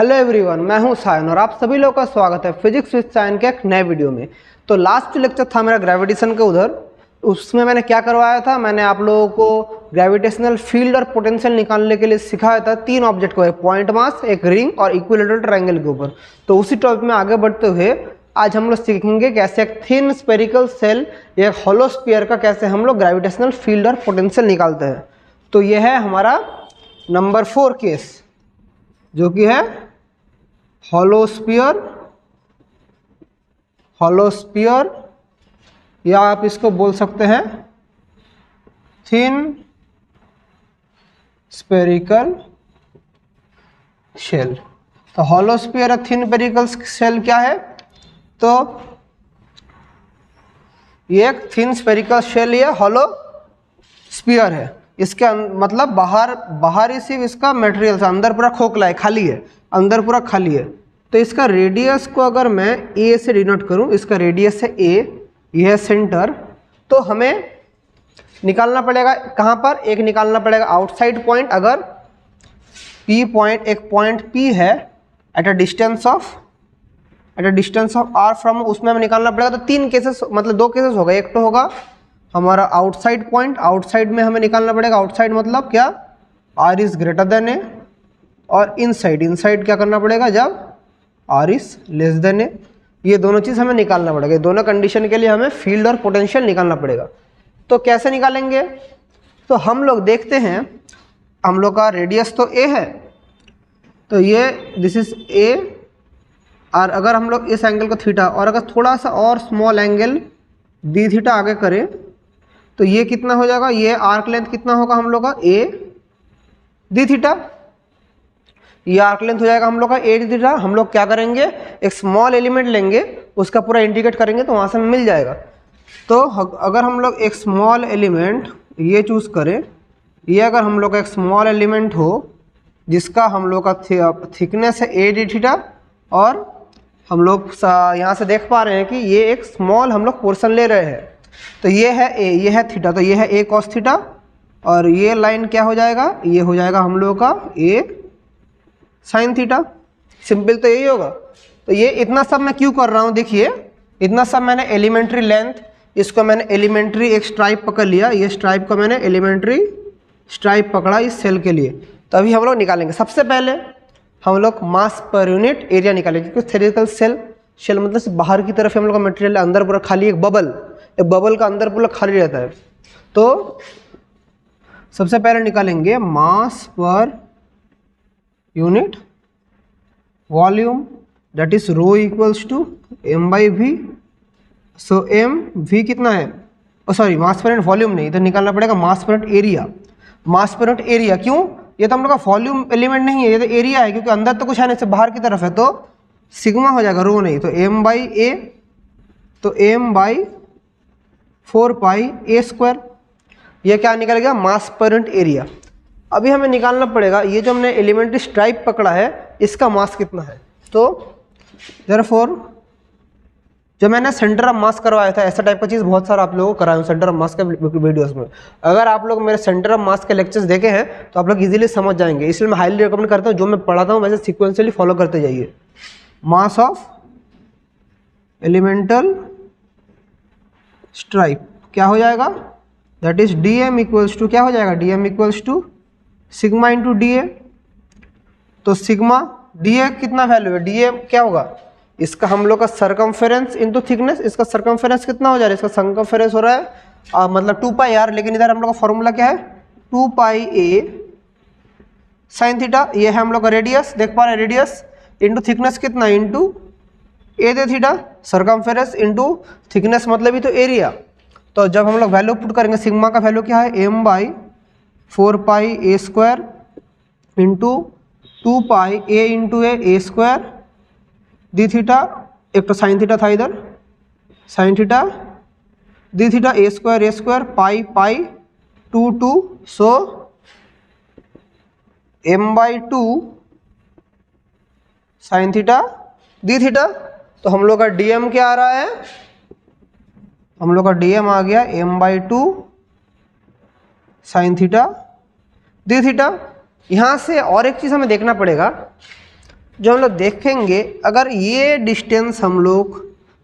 Hello everyone, मैं हूं सायन और आप सभी लोगों का स्वागत है फिजिक्स विद सायन के एक नए वीडियो में। तो लास्ट लेक्चर था मेरा ग्रेविटेशन के उधर, उसमें मैंने क्या करवाया था, मैंने आप लोगों को ग्रेविटेशनल फील्ड और पोटेंशियल निकालने के लिए सिखाया था तीन ऑब्जेक्ट को, एक पॉइंट मास, एक रिंग और इक्विलेटरल ट्रायंगल के ऊपर। तो उसी टॉपिक में आगे बढ़ते हुए आज हम लोग सीखेंगे कैसे एक थिन स्पेरिकल सेल या एक होलो स्फीयर का कैसे हम लोग ग्रेविटेशनल फील्ड और पोटेंशियल निकालते हैं। तो यह है हमारा नंबर 4 केस, जो कि है होलो स्फीयर या आप इसको बोल सकते हैं थिन स्पेरिकल शेल। तो होलो स्फीयर और थिन स्पेरिकल शेल क्या है? तो ये एक थिन स्पेरिकल शेल या होलो स्फीयर है। इसके मतलब बाहर ही सिर्फ इसका मटेरियल से, अंदर पूरा खोखला है, खाली है, अंदर पूरा खाली है। तो इसका रेडियस को अगर मैं ए से डिनोट करूं, इसका रेडियस है ए, यह है सेंटर। तो हमें निकालना पड़ेगा कहां पर, एक निकालना पड़ेगा आउटसाइड पॉइंट। अगर पी पॉइंट, एक पॉइंट पी है at a distance of R from, उसमें हमें निकालना पड़ेगा। तो तीन केसेस, मतलब दो केसेस होगा। एक तो होगा हमारा आउटसाइड पॉइंट, आउटसाइड में हमें निकालना पड़ेगा। आउटसाइड मतलब क्या, आर इज ग्रेटर देन ए। और इनसाइड क्या करना पड़ेगा, जब आर इज लेस देन ए। ये दोनों चीज़ हमें निकालना पड़ेगा। दोनों कंडीशन के लिए हमें फील्ड और पोटेंशियल निकालना पड़ेगा। तो कैसे निकालेंगे? तो हम लोग देखते हैं, हम लोग का रेडियस तो ए है, तो ये दिस इज ए। और अगर हम लोग इस एंगल को थीटा, और अगर थोड़ा सा और स्मॉल एंगल डी थीटा आगे करें, तो ये कितना हो जाएगा, ये आर्क लेंथ कितना होगा हम लोग का, ए डी थीटा। ये आर्क लेंथ हो जाएगा हम लोग का ए डी थीटा। हम लोग क्या करेंगे, एक स्मॉल एलिमेंट लेंगे, उसका पूरा इंटीग्रेट करेंगे तो वहाँ से मिल जाएगा। तो अगर हम लोग एक स्मॉल एलिमेंट ये चूज़ करें, ये अगर हम लोग का एक स्मॉल एलिमेंट हो जिसका हम लोग का थिकनेस है ए डी थीटा, और हम लोग यहाँ से देख पा रहे हैं कि ये एक स्मॉल हम लोग पोर्शन ले रहे हैं। तो ये है ए, ये है थीटा, तो ये है ए कॉस थीटा। और ये लाइन क्या हो जाएगा, ये हो जाएगा हम लोग का ए साइन थीटा। सिंपल तो यही होगा। तो ये इतना सब मैं क्यों कर रहा हूँ, देखिए इतना सब मैंने एलिमेंट्री लेंथ, इसको मैंने एलिमेंट्री एक स्ट्राइप पकड़ लिया, ये स्ट्राइप को मैंने एलिमेंट्री स्ट्राइप पकड़ा इस सेल के लिए। तो अभी हम लोग निकालेंगे। सबसे पहले हम लोग मास पर यूनिट एरिया निकालेंगे, क्योंकि स्फेरिकल शेल मतलब बाहर की तरफ हम लोग का मटेरियल, अंदर पूरा खाली, एक बबल का अंदर पूरा खाली रहता है। तो सबसे पहले निकालेंगे mass per unit volume, that is rho equals to m by v. So m v कितना है, sorry mass per unit volume नहीं, इधर निकालना पड़ेगा मास पर यूनिट एरिया। मास पर यूनिट एरिया क्यों, ये तो हम लोग का वॉल्यूम एलिमेंट नहीं है, ये तो एरिया है, क्योंकि अंदर तो कुछ है नहीं, सिर्फ बाहर की तरफ है। तो सिग्मा हो जाएगा, रो नहीं। तो एम बाई ए, तो M by 4 pi A square. ये क्या निकल गया, मास पर यूनिट एरिया। अभी हमें निकालना पड़ेगा ये जो हमने एलिमेंट्री स्ट्राइप पकड़ा है, इसका मास कितना है। तो देयरफॉर जो मैंने सेंटर ऑफ मास करवाया था, ऐसा टाइप का चीज़ बहुत सारा आप लोगों को कराया हूँ सेंटर ऑफ मास के वीडियोस में। अगर आप लोग मेरे सेंटर ऑफ मास के लेक्चर्स देखे हैं तो आप लोग इजीली समझ जाएंगे। इसलिए मैं हाईली रिकमेंड करता हूँ, जो मैं पढ़ाता हूँ वैसे सिक्वेंशियली फॉलो करते जाइए। मास ऑफ एलिमेंटल स्ट्राइप क्या हो जाएगा, that is D M equals to, क्या हो जाएगा, D M equals to sigma into D A. तो सिग्मा डी ए कितना वैल्यू है, डी ए क्या होगा, इसका हम लोग का सर्कमफेरेंस इंटू थिकनेस। इसका सर्कमफेरेंस कितना हो जा रहा है, इसका सर्कमफेरेंस हो रहा है मतलब 2 पाई आर, लेकिन इधर हम लोग का फॉर्मूला क्या है, 2 पाई ए साइन थीटा। ये है हम लोग का रेडियस, देख पा रहे हैं, रेडियस इंटू थिकनेस कितना, into A d theta. Circumference into thickness मतलब ही तो एरिया। तो जब हम लोग वैल्यू पुट करेंगे, सिग्मा का वैल्यू क्या है, M by 4 pi A square into 2 pi A into A square d theta. एक तो साइन थीटा था इधर, sine theta d theta A square pi pi 2 so M by 2 sine theta d theta. तो हम लोग का डीएम क्या आ रहा है, हम लोग का डीएम आ गया M by 2 sine theta d theta. यहाँ से और एक चीज़ हमें देखना पड़ेगा, जो हम लोग देखेंगे, अगर ये डिस्टेंस हम लोग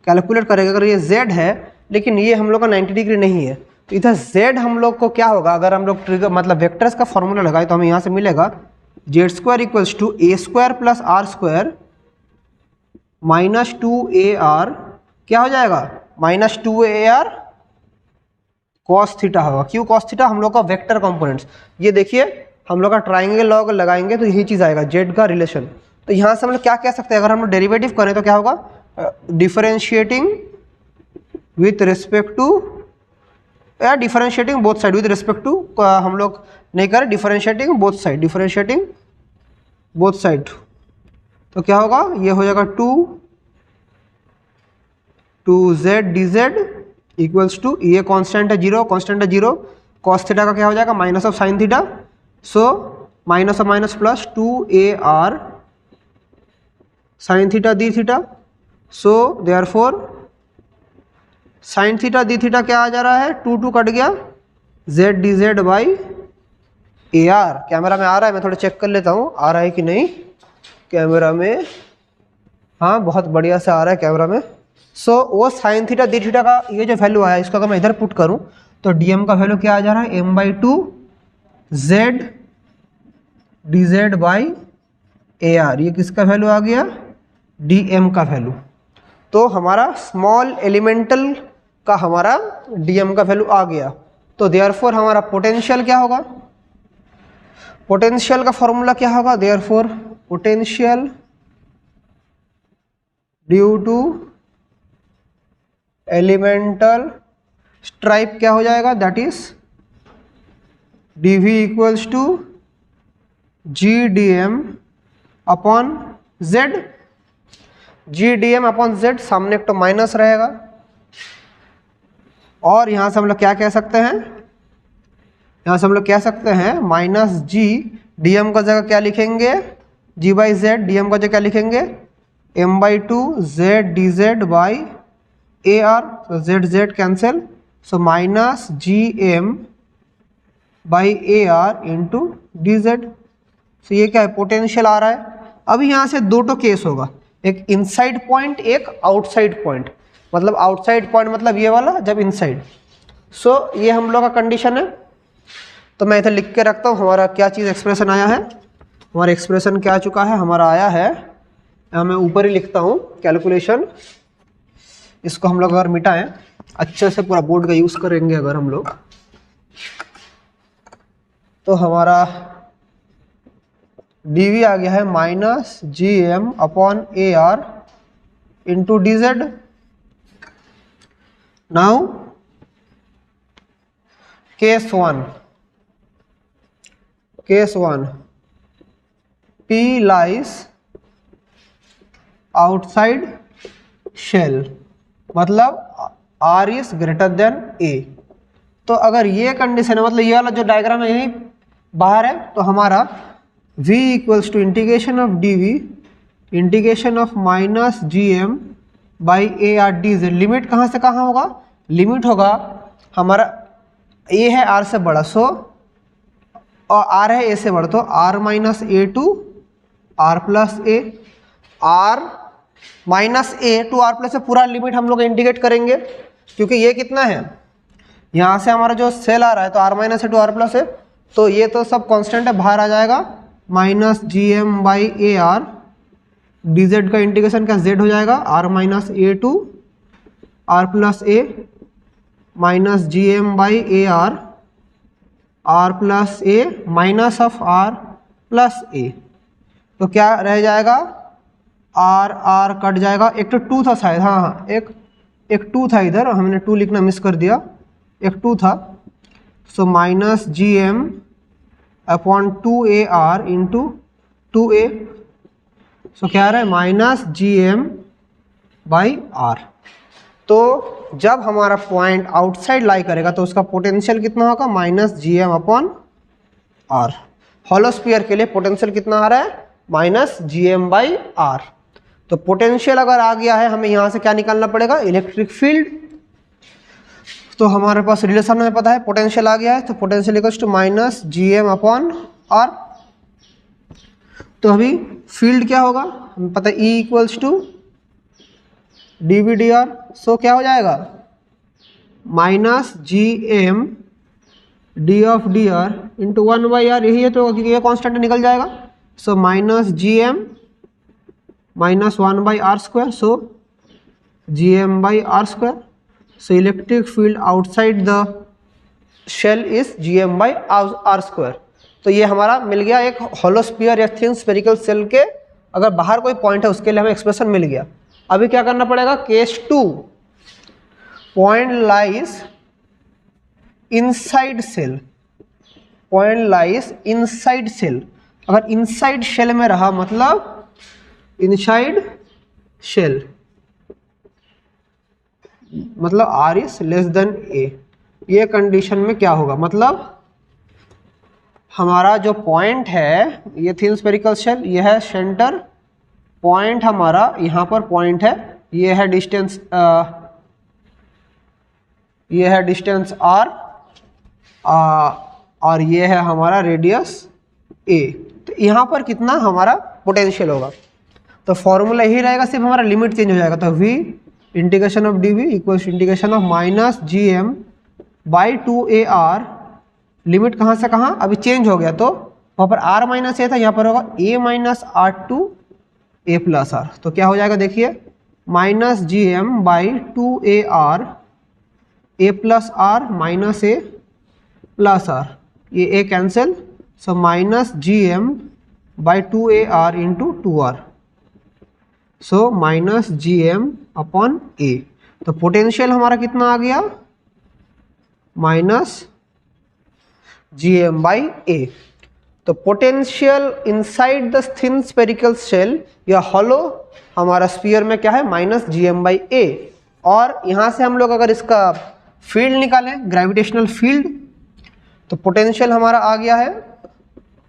कैलकुलेट करेंगे, अगर ये z है लेकिन ये हम लोग का 90 डिग्री नहीं है, तो इधर z हम लोग को क्या होगा, अगर हम लोग ट्रिगर मतलब वेक्टर्स का फॉर्मूला लगाए तो हमें यहाँ से मिलेगा z² equals to a² plus r² minus 2ar, क्या हो जाएगा माइनस 2ar कॉस थीटा होगा। क्यों कॉस थीटा, हम लोग का वेक्टर कंपोनेंट्स, ये देखिए हम लोग का ट्राइंगल लॉग लगाएंगे तो यही चीज़ आएगा z का रिलेशन। तो यहाँ से हम लोग क्या कह सकते हैं, अगर हम लोग डेरिवेटिव करें तो क्या होगा, डिफरेंशिएटिंग विथ रिस्पेक्ट टू, या differentiating both side with respect to, हम लोग नहीं करें differentiating both side, differentiating both side, तो क्या होगा, ये हो जाएगा 2z dz इक्वल्स टू, ये कांस्टेंट है 0, कांस्टेंट है 0, कॉस थीटा का क्या हो जाएगा minus of sine theta, so minus of minus plus 2ar sign theta d theta, so therefore sign theta d theta क्या आ जा रहा है, 2 कट गया, z dz by ar। Camera में आ रहा है, मैं थोड़ा चेक कर लेता हूँ आ रहा है कि नहीं कैमरा में, हाँ बहुत बढ़िया से आ रहा है कैमरा में। सो वो साइन थीटा डी थीटा का ये जो वैल्यू आया, इसको अगर मैं इधर पुट करूँ तो dm का वैल्यू क्या आ जा रहा है, m/2 z dz by ar, ये किसका वैल्यू आ गया, dm का वैल्यू। तो हमारा स्मॉल एलिमेंटल का हमारा dm का वैल्यू आ गया। तो देयरफॉर हमारा पोटेंशियल क्या होगा, पोटेंशियल का फॉर्मूला क्या होगा, therefore potential due to elemental stripe क्या हो जाएगा, that is dv equals to gdm upon z, gdm upon z, सामने एक तो माइनस रहेगा, और यहाँ से हम लोग क्या कह सकते हैं, यहाँ से हम लोग कह सकते हैं माइनस g, dm का जगह क्या लिखेंगे, g बाई z, dm का जगह क्या लिखेंगे m/2 z dz by ar, so z cancel, so minus gm by ar into dz। सो ये क्या है, पोटेंशियल आ रहा है। अभी यहाँ से दो केस होगा, एक इनसाइड पॉइंट एक आउटसाइड पॉइंट, मतलब आउटसाइड पॉइंट मतलब ये वाला जब इनसाइड। सो ये हम लोग का कंडीशन है, तो मैं इधर लिख के रखता हूँ हमारा क्या चीज़ एक्सप्रेशन आया है, हमारा एक्सप्रेशन क्या आ चुका है, हमारा आया है, मैं ऊपर ही लिखता हूँ कैलकुलेशन, इसको हम लोग अगर मिटाएं अच्छे से पूरा बोर्ड का यूज़ करेंगे अगर हम लोग, तो हमारा dv आ गया है minus gm upon ar into dz। Now case one, p lies outside shell, मतलब r is greater than a। तो अगर ये कंडीशन है, मतलब ये वाला जो डायग्राम है यही बाहर है, तो हमारा v equals to integration of dv integration of minus gm by ar dz। Limit कहाँ से कहाँ होगा, लिमिट होगा हमारा a है r से बड़ा, सो और r है a से बड़ा, तो r minus a to r plus a, r minus a to r plus a, पूरा लिमिट हम लोग इंटीग्रेट करेंगे, क्योंकि ये कितना है, यहाँ से हमारा जो सेल आ रहा है तो r minus a to r plus a, तो ये तो सब कांस्टेंट है, बाहर आ जाएगा, minus gm by A R, dz का इंटीग्रेशन क्या z हो जाएगा, r minus a to r plus a minus gm by A R, r plus a minus of r plus a, तो क्या रह जाएगा, r कट जाएगा, एक तो 2 था शायद, हाँ एक 2 था इधर, हमने 2 लिखना मिस कर दिया, एक 2 था, सो minus gm upon 2ar into 2a, सो क्या आ रहा है माइनस gm बाई r। तो जब हमारा पॉइंट आउटसाइड लाई करेगा तो उसका पोटेंशियल कितना होगा, minus gm upon r। Hollow sphere के लिए पोटेंशियल कितना आ रहा है, माइनस gm बाई r। तो पोटेंशियल अगर आ गया है, हमें यहाँ से क्या निकालना पड़ेगा, इलेक्ट्रिक फील्ड। तो हमारे पास रिलेशन में पता है पोटेंशियल आ गया है, तो potential equals to minus gm upon r। तो अभी फील्ड क्या होगा, हमें पता है E इक्वल्स टू dV/dr। सो क्या हो जाएगा minus GM d/dr into 1/r, यही है तो ये कांस्टेंट निकल जाएगा। So minus GM minus 1/r², so GM/r²। So electric field outside the shell is GM/r²। तो ये हमारा मिल गया एक होलो स्फीयर या थिन स्फेरिकल शेल के अगर बाहर कोई पॉइंट है उसके लिए हमें एक्सप्रेशन मिल गया। अभी क्या करना पड़ेगा, case 2, point lies inside shell, point lies inside shell. अगर इनसाइड शेल में रहा मतलब इनसाइड शेल मतलब R is less than A। ये कंडीशन में क्या होगा, मतलब हमारा जो पॉइंट है ये थिन स्फेरिकल शेल, ये है सेंटर पॉइंट, हमारा यहाँ पर पॉइंट है, ये है डिस्टेंस R और ये है हमारा रेडियस A। तो यहाँ पर कितना हमारा पोटेंशियल होगा, तो फॉर्मूला यही रहेगा, सिर्फ हमारा लिमिट चेंज हो जाएगा। तो V integration of dV equals integration of minus GM/2AR, limit कहाँ से कहाँ अभी चेंज हो गया, तो वहाँ पर R माइनस A था, यहाँ पर होगा A minus R/A plus R। तो क्या हो जाएगा देखिए, minus GM/2AR A plus R minus A plus R, ये A cancel, so minus GM/2AR into 2R, so minus GM/A। तो पोटेंशियल हमारा कितना आ गया, माइनस GM/A। तो potential inside the thin spherical shell या हॉलो हमारा स्फीयर में क्या है, माइनस GM/A। और यहाँ से हम लोग अगर इसका फील्ड निकालें, ग्रेविटेशनल फील्ड, तो पोटेंशियल हमारा आ गया है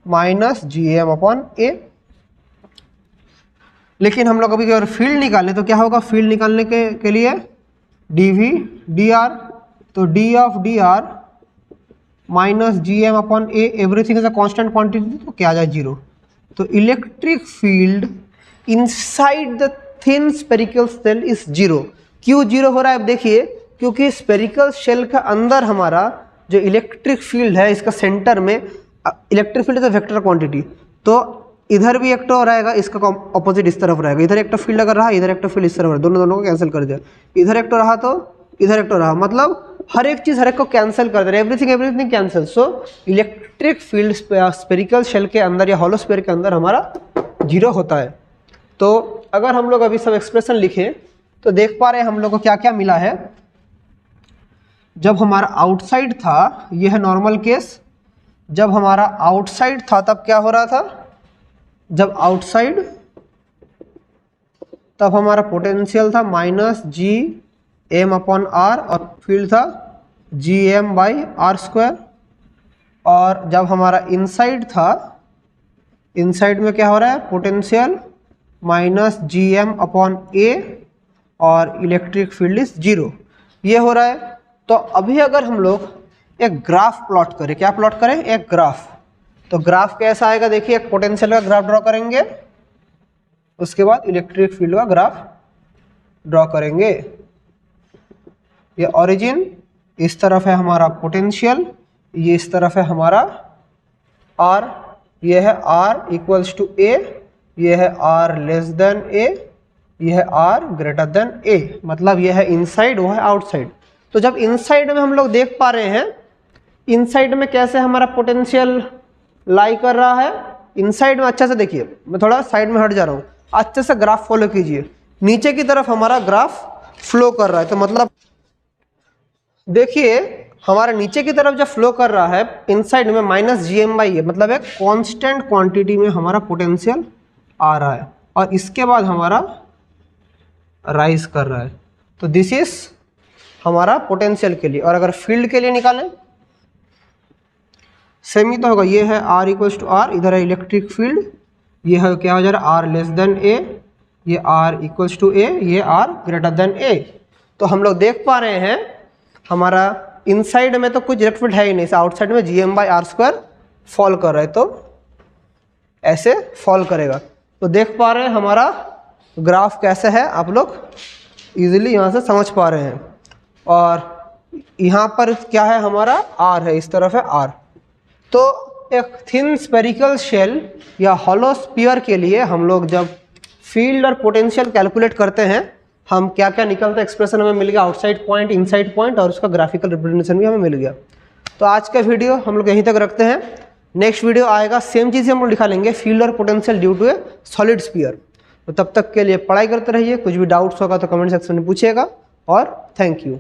माइनस GM/A। लेकिन हम लोग अभी अगर फील्ड निकालें तो क्या होगा, फील्ड निकालने के लिए dV/dr, तो d/dr minus GM/A, everything is a constant quantity, तो क्या आ जाए 0। तो electric field inside the thin spherical shell is 0। क्यों 0 हो रहा है, अब देखिए, क्योंकि स्फेरिकल शेल का अंदर हमारा जो इलेक्ट्रिक फील्ड है, इसका सेंटर में electric field is a vector quantity, तो इधर भी एक तो रहेगा, इसका ऑपोजिट इस तरफ रहेगा। इधर एक तो फील्ड अगर रहा, इधर एक तो फील्ड इस तरफ रहा, दोनों को कैंसिल कर दिया। इधर एक तो रहा तो इधर एक तो रहा, मतलब हर एक चीज हर एक को कैंसिल कर दे रहा है, everything cancel. So electric field spherical shell के अंदर या हॉलो स्फीयर के अंदर हमारा 0 होता है। तो अगर हम लोग अभी सब एक्सप्रेशन लिखें तो देख पा रहे हैं हम लोग को क्या क्या मिला है। जब हमारा आउटसाइड था, यह है नॉर्मल केस, जब हमारा आउटसाइड था तब क्या हो रहा था, जब आउटसाइड तब हमारा पोटेंशियल था माइनस GM/R और फील्ड था GM/R²। और जब हमारा इनसाइड था, इनसाइड में क्या हो रहा है, पोटेंशियल माइनस GM/A और इलेक्ट्रिक फील्ड इज 0, ये हो रहा है। तो अभी अगर हम लोग एक ग्राफ प्लॉट करें, क्या प्लॉट करें, एक ग्राफ, तो ग्राफ कैसा आएगा देखिए, एक पोटेंशियल का ग्राफ ड्रॉ करेंगे, उसके बाद इलेक्ट्रिक फील्ड का ग्राफ ड्रॉ करेंगे। ये ओरिजिन, इस तरफ है हमारा पोटेंशियल, ये इस तरफ है हमारा R, ये है R इक्वल्स टू A, ये है R लेस देन A, ये है R ग्रेटर देन A, मतलब ये है इनसाइड, वो है आउटसाइड। तो जब इनसाइड में हम लोग देख पा रहे हैं, इनसाइड में कैसे हमारा पोटेंशियल लाई कर रहा है, इनसाइड में अच्छे से देखिए, मैं थोड़ा साइड में हट जा रहा हूँ, अच्छे से ग्राफ फॉलो कीजिए। नीचे की तरफ हमारा ग्राफ फ्लो कर रहा है, तो मतलब देखिए हमारा नीचे की तरफ जब फ्लो कर रहा है इनसाइड में माइनस GM/A, मतलब एक कांस्टेंट क्वांटिटी में हमारा पोटेंशियल आ रहा है और इसके बाद हमारा राइज कर रहा है। तो दिस इज हमारा पोटेंशियल के लिए। और अगर फील्ड के लिए निकालें, सेम ही तो होगा, ये है R इक्वल्स टू R, इधर है इलेक्ट्रिक फील्ड, ये है क्या हो जा रहा है R लेस देन A, ये R इक्वल्स टू A, ये R ग्रेटर देन A। तो हम लोग देख पा रहे हैं हमारा इनसाइड में तो कुछ इलेक्ट्रिक फील्ड है ही नहीं, आउटसाइड में GM/R² फॉल कर रहा है। तो ऐसे फॉल करेगा। तो देख पा रहे हैं हमारा ग्राफ कैसे है, आप लोग इजीली यहाँ से समझ पा रहे हैं। और यहाँ पर क्या है, हमारा आर है, इस तरफ है आर। तो एक थिन स्पेरिकल शेल या हॉलो स्फीयर के लिए हम लोग जब फील्ड और पोटेंशियल कैलकुलेट करते हैं, हम क्या क्या निकलता है एक्सप्रेशन हमें मिल गया, आउटसाइड पॉइंट, इनसाइड पॉइंट, और उसका ग्राफिकल रिप्रेजेंटेशन भी हमें मिल गया। तो आज का वीडियो हम लोग यहीं तक रखते हैं। नेक्स्ट वीडियो आएगा, सेम चीज़ हम लोग दिखा लेंगे, फील्ड और potential due to a solid sphere. तो तब तक के लिए पढ़ाई करते रहिए, कुछ भी डाउट्स होगा तो कमेंट सेक्शन में पूछिएगा, और थैंक यू।